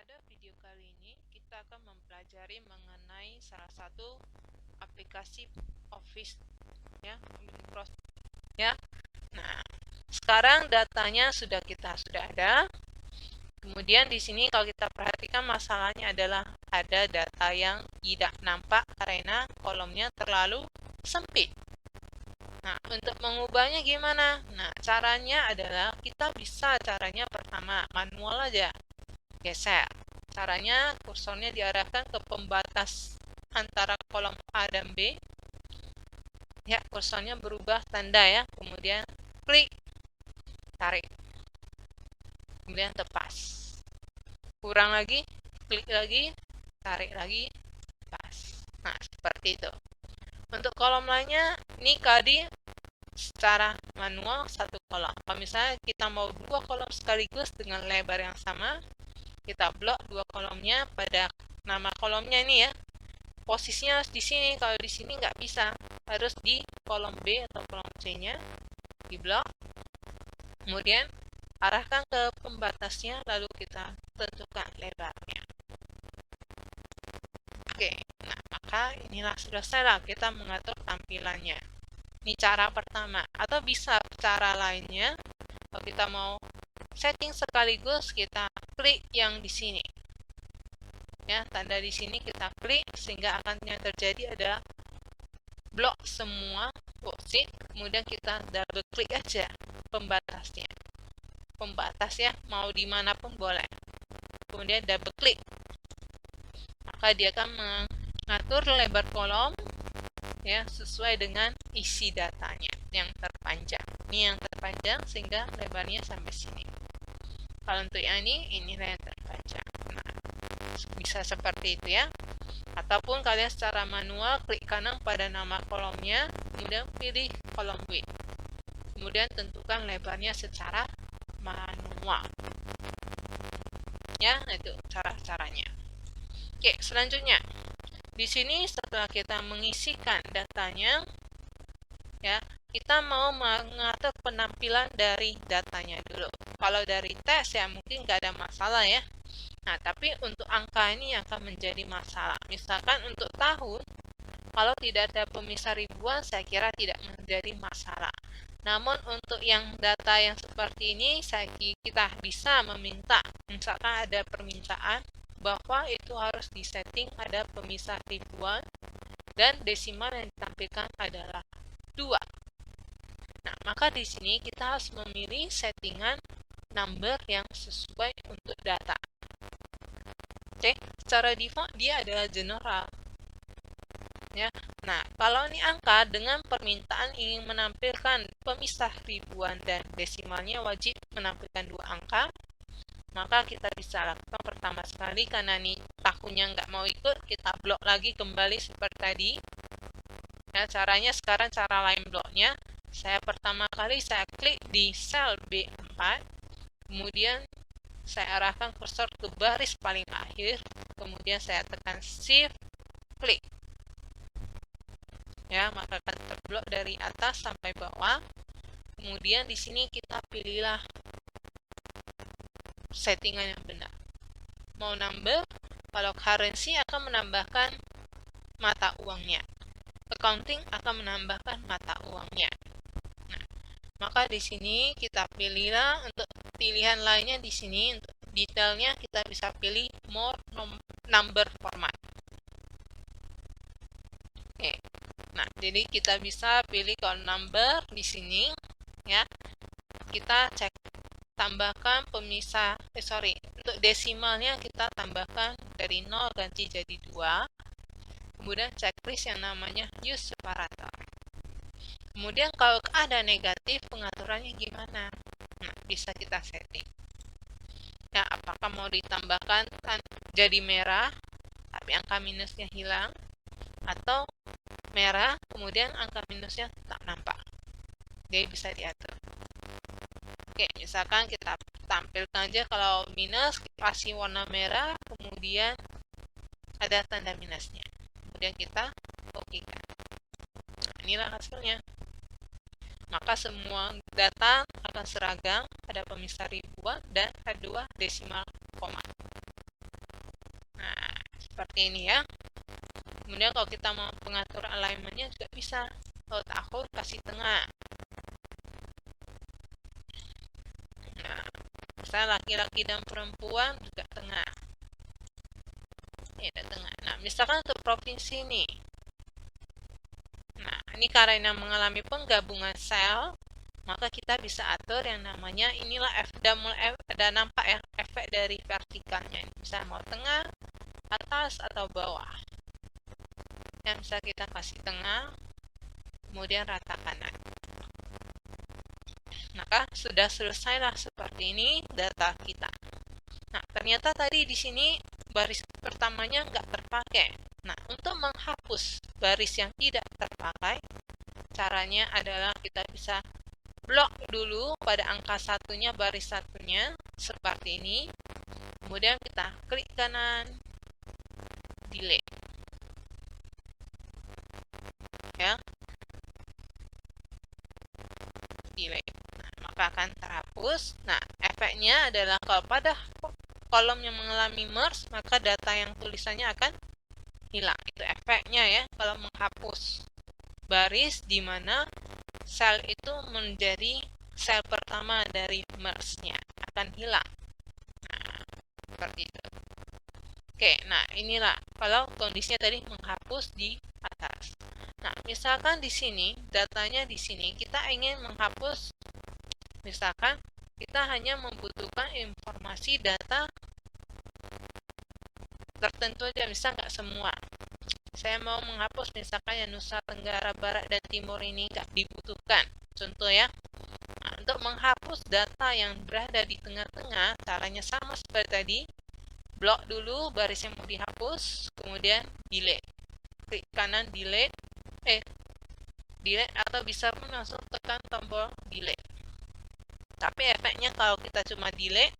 Pada video kali ini kita akan mempelajari mengenai salah satu aplikasi Office ya, ya. Nah, sekarang datanya sudah ada. Kemudian di sini kalau kita perhatikan masalahnya adalah ada data yang tidak nampak karena kolomnya terlalu sempit. Nah, untuk mengubahnya gimana? Nah, caranya adalah kita bisa caranya pertama manual aja. Geser. Caranya kursornya diarahkan ke pembatas antara kolom A dan B. Ya, kursornya berubah tanda ya. Kemudian klik, tarik. Kemudian tepas. Kurang lagi, klik lagi, tarik lagi, tepas. Nah, seperti itu. Untuk kolom lainnya, ini tadi secara manual satu kolom. Kalau misalnya kita mau dua kolom sekaligus dengan lebar yang sama, kita blok dua kolomnya pada nama kolomnya ini ya. Posisinya di sini. Kalau di sini nggak bisa, harus di kolom B atau kolom C-nya di blok. Kemudian arahkan ke pembatasnya, lalu kita tentukan lebarnya. Oke, nah maka inilah selesailah kita mengatur tampilannya. Ini cara pertama. Atau bisa cara lainnya, kalau kita mau setting sekaligus, kita klik yang di sini. Ya, tanda di sini kita klik sehingga akan yang terjadi adalah blok semua worksheet, kemudian kita double klik aja pembatasnya. Pembatas ya, mau dimanapun boleh. Kemudian double klik. Maka dia akan mengatur lebar kolom ya sesuai dengan isi datanya yang terpanjang. Ini yang terpanjang sehingga lebarnya sampai sini. Kalau untuk yang ini yang terpanjang. Nah, bisa seperti itu ya. Ataupun kalian secara manual klik kanan pada nama kolomnya, kemudian pilih kolom width. Kemudian tentukan lebarnya secara manual. Ya, itu cara-caranya. Oke, selanjutnya. Di sini setelah kita mengisikan datanya, ya, kita mau mengatur penampilan dari datanya dulu. Kalau dari tes ya mungkin nggak ada masalah ya. Nah, tapi untuk angka ini akan menjadi masalah. Misalkan untuk tahun, kalau tidak ada pemisah ribuan, saya kira tidak menjadi masalah. Namun untuk yang data yang seperti ini, kita bisa meminta, misalkan ada permintaan bahwa itu harus disetting ada pemisah ribuan dan desimal yang ditampilkan adalah 2. Nah, maka di sini kita harus memilih settingan number yang sesuai untuk data. Oke, secara default dia adalah general. Ya. Nah, kalau ini angka dengan permintaan ingin menampilkan pemisah ribuan dan desimalnya wajib menampilkan 2 angka, maka kita bisa lakukan pertama sekali karena ini tahunnya nggak mau ikut, kita blok lagi kembali seperti tadi. Ya, caranya sekarang cara lain bloknya. Saya pertama kali saya klik di sel B4, kemudian saya arahkan kursor ke baris paling akhir, kemudian saya tekan shift, klik. Ya, maka akan terblok dari atas sampai bawah. Kemudian di sini kita pilihlah settingan yang benar. Mau number, kalau currency akan menambahkan mata uangnya. Accounting akan menambahkan mata uangnya. Nah, maka di sini kita pilihlah untuk pilihan lainnya di sini untuk detailnya kita bisa pilih more number format. Oke. Nah, jadi kita bisa pilih kalau number di sini ya. Kita cek tambahkan pemisah untuk desimalnya kita tambahkan dari 0 ganti jadi 2. Kemudian checklist yang namanya use separator. Kemudian kalau ada negatif pengaturannya gimana? Nah, bisa kita setting. Ya, apakah mau ditambahkan jadi merah tapi angka minusnya hilang, atau merah kemudian angka minusnya tak nampak. Jadi bisa diatur. Oke, misalkan kita tampilkan aja kalau minus kasih warna merah, kemudian ada tanda minusnya. Kemudian kita oke kan. Nah, inilah hasilnya. Maka semua data akan seragam, ada pemisah ribuan dan ada 2 desimal koma. seperti ini ya. Kemudian kalau kita mau pengatur alignmentnya juga bisa. Kalau tahun kasih tengah. Nah, misalnya laki-laki dan perempuan juga tengah. Ini ada tengah. Nah, misalkan untuk provinsi nih. Nah, ini karena mengalami penggabungan sel, maka kita bisa atur yang namanya inilah ada nampak ya efek dari vertikalnya. Bisa mau tengah, atas atau bawah. Yang bisa kita kasih tengah, kemudian rata kanan. Maka sudah selesailah seperti ini data kita. Nah, ternyata tadi di sini baris pertamanya nggak terpakai. Nah, untuk menghapus baris yang tidak terpakai, caranya adalah kita bisa blok dulu pada angka satunya, baris satunya, seperti ini. Kemudian kita klik kanan, delete. Ya. Delete. Nah, maka akan terhapus. Nah, efeknya adalah kalau pada kolom yang mengalami merge, maka data yang tulisannya akan hilang. Itu efeknya ya, kalau menghapus baris di mana sel itu menjadi sel pertama dari merge-nya akan hilang. Nah, seperti itu. Oke, nah inilah kalau kondisinya tadi menghapus di atas. Nah, misalkan di sini datanya di sini kita ingin menghapus, misalkan kita hanya membutuhkan informasi data tertentu aja, misal nggak semua. Saya mau menghapus misalkan yang Nusa Tenggara Barat dan Timur ini nggak dibutuhkan, contoh ya. Nah, untuk menghapus data yang berada di tengah-tengah, caranya sama seperti tadi. Blok dulu baris yang mau dihapus, kemudian delete. Klik kanan delete, delete atau bisa pun langsung tekan tombol delete. Tapi efeknya kalau kita cuma delete,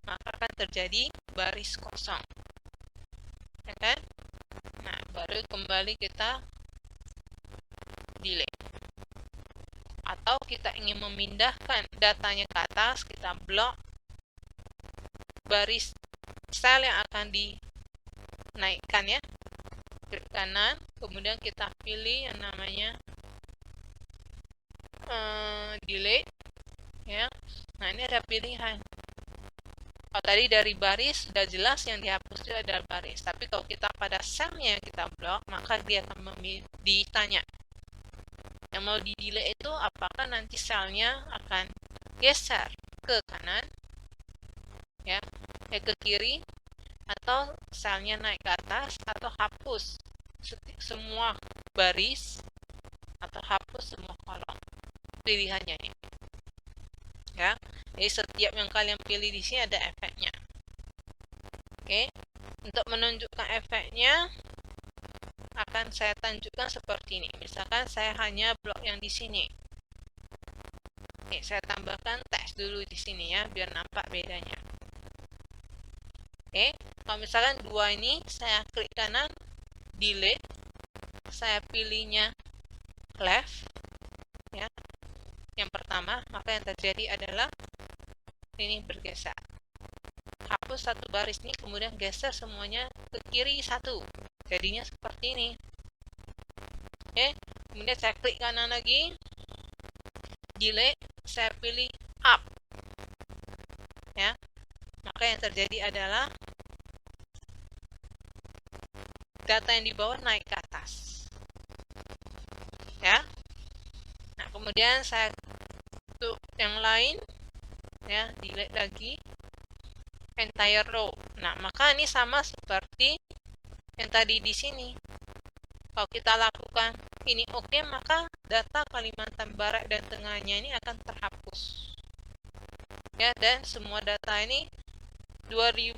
maka akan terjadi baris kosong. Ya kan? Nah, baru kembali kita delete. Atau kita ingin memindahkan datanya ke atas, kita blok baris sel yang akan dinaikkan ya. Klik kanan, kemudian kita pilih yang namanya delete ya. Nah, ini ada pilihan. Kalau tadi dari baris sudah jelas yang dihapus itu adalah baris, tapi kalau kita pada selnya yang kita blok, maka dia akan ditanya yang mau di delete itu apakah nanti selnya akan geser ke kanan ya, ke kiri, atau selnya naik ke atas, atau hapus semua baris, atau hapus semua kolom. Pilihannya ini ya. Jadi setiap yang kalian pilih di sini ada efeknya. Oke, untuk menunjukkan efeknya akan saya tunjukkan seperti ini. Misalkan saya hanya blok yang di sini. Oke, saya tambahkan teks dulu di sini ya, biar nampak bedanya. Oke, kalau misalkan dua ini saya klik kanan, delete, saya pilihnya left, ya, yang pertama, maka yang terjadi adalah ini bergeser. Hapus satu baris ini, kemudian geser semuanya ke kiri satu. Jadinya seperti ini. Oke, kemudian saya klik kanan lagi, delete, saya pilih up. Ya, maka yang terjadi adalah data yang di bawah naik ke atas. Ya. Nah, kemudian saya untuk yang lain ya, delete lagi entire row. Nah, maka ini sama seperti yang tadi di sini. Kalau kita lakukan ini oke, maka data Kalimantan Barat dan Tengahnya ini akan terhapus. Ya, dan semua data ini 2500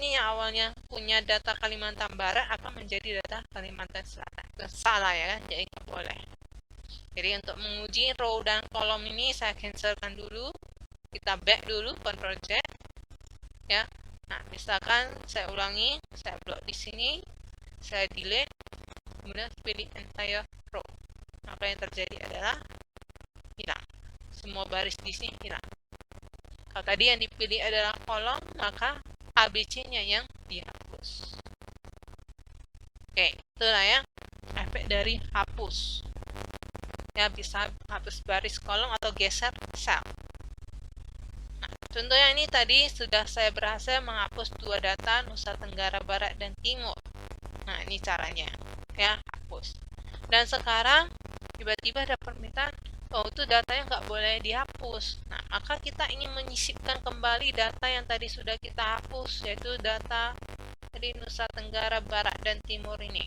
nih yang awalnya punya data Kalimantan Barat akan menjadi data Kalimantan Selatan. Salah ya, jadi nggak boleh. Jadi untuk menguji row dan kolom ini saya cancelkan dulu. Kita back dulu, Ctrl Z. Ya. Nah, misalkan saya ulangi, saya blok di sini, saya delete, kemudian pilih entire row. Maka yang terjadi adalah hilang. Semua baris di sini hilang. Kalau tadi yang dipilih adalah kolom, maka ABC-nya yang dihapus. Oke, itulah ya efek dari hapus. Ya, bisa hapus baris kolom atau geser sel. Nah, contohnya ini tadi sudah saya berhasil menghapus dua data Nusa Tenggara Barat dan Timur. Nah, ini caranya. Ya, hapus. Dan sekarang tiba-tiba ada permintaan, oh itu datanya nggak boleh dihapus. Nah, maka kita ingin menyisipkan kembali data yang tadi sudah kita hapus, yaitu data dari Nusa Tenggara Barat dan Timur ini.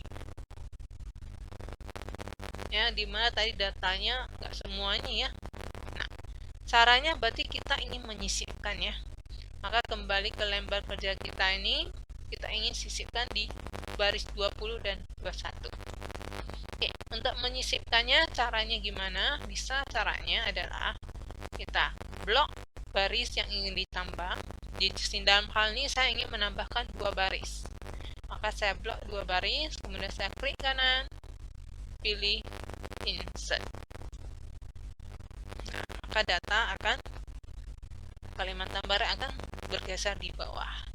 Ya, dimana tadi datanya nggak semuanya ya. Nah, caranya berarti kita ingin menyisipkan ya. Maka kembali ke lembar kerja kita ini, kita ingin sisipkan di baris 20 dan 21. Oke, untuk menyisipkannya caranya gimana? Bisa caranya adalah kita blok baris yang ingin ditambah. Di dalam hal ini saya ingin menambahkan 2 baris. Maka saya blok 2 baris, kemudian saya klik kanan, pilih insert. Nah, maka data akan Kalimantan Barat akan bergeser di bawah.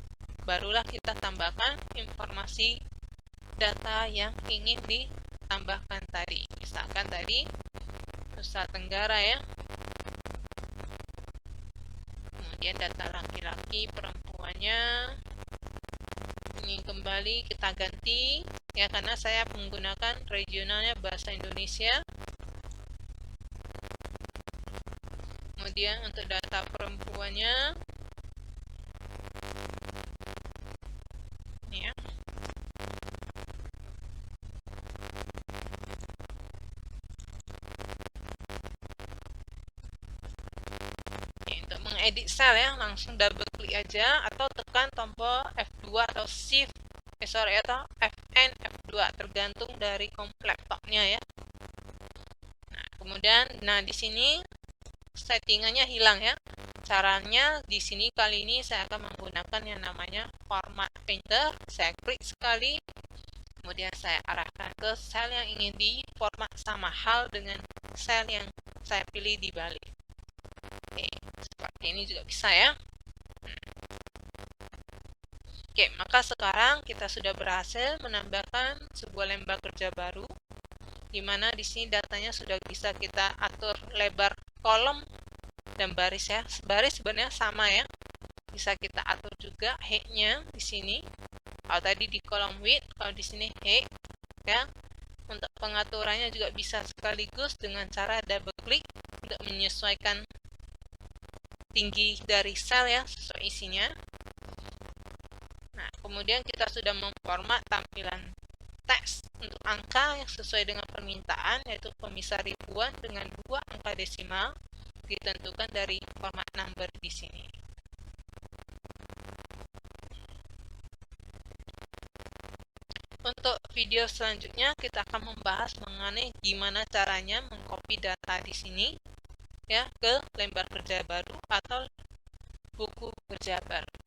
Barulah kita tambahkan informasi data yang ingin ditambahkan tadi. Misalkan tadi Nusa Tenggara ya. Kemudian data laki-laki, perempuannya. Ini kembali kita ganti ya, karena saya menggunakan regionalnya bahasa Indonesia. Kemudian untuk data perempuannya ya. Untuk mengedit sel ya, langsung double klik aja atau tekan tombol F2 atau Shift atau Fn F2 tergantung dari laptopnya ya. Nah, kemudian di sini settingannya hilang ya. Caranya di sini kali ini saya akan menggunakan yang namanya format painter. Saya klik sekali, kemudian saya arahkan ke sel yang ingin diformat sama hal dengan sel yang saya pilih di balik. Oke, seperti ini juga bisa ya. Oke, maka sekarang kita sudah berhasil menambahkan sebuah lembar kerja baru, di mana di sini datanya sudah bisa kita atur lebar kolom dan baris ya. Baris sebenarnya sama ya. Bisa kita atur juga height-nya di sini. Kalau tadi di kolom width, kalau di sini height ya. Untuk pengaturannya juga bisa sekaligus dengan cara double klik untuk menyesuaikan tinggi dari sel ya, sesuai isinya. Nah, kemudian kita sudah memformat tampilan teks untuk angka yang sesuai dengan permintaan, yaitu pemisah ribuan dengan 2 angka desimal, ditentukan dari format number di sini. Untuk video selanjutnya kita akan membahas mengenai gimana caranya mengcopy data di sini ya ke lembar kerja baru atau buku kerja baru.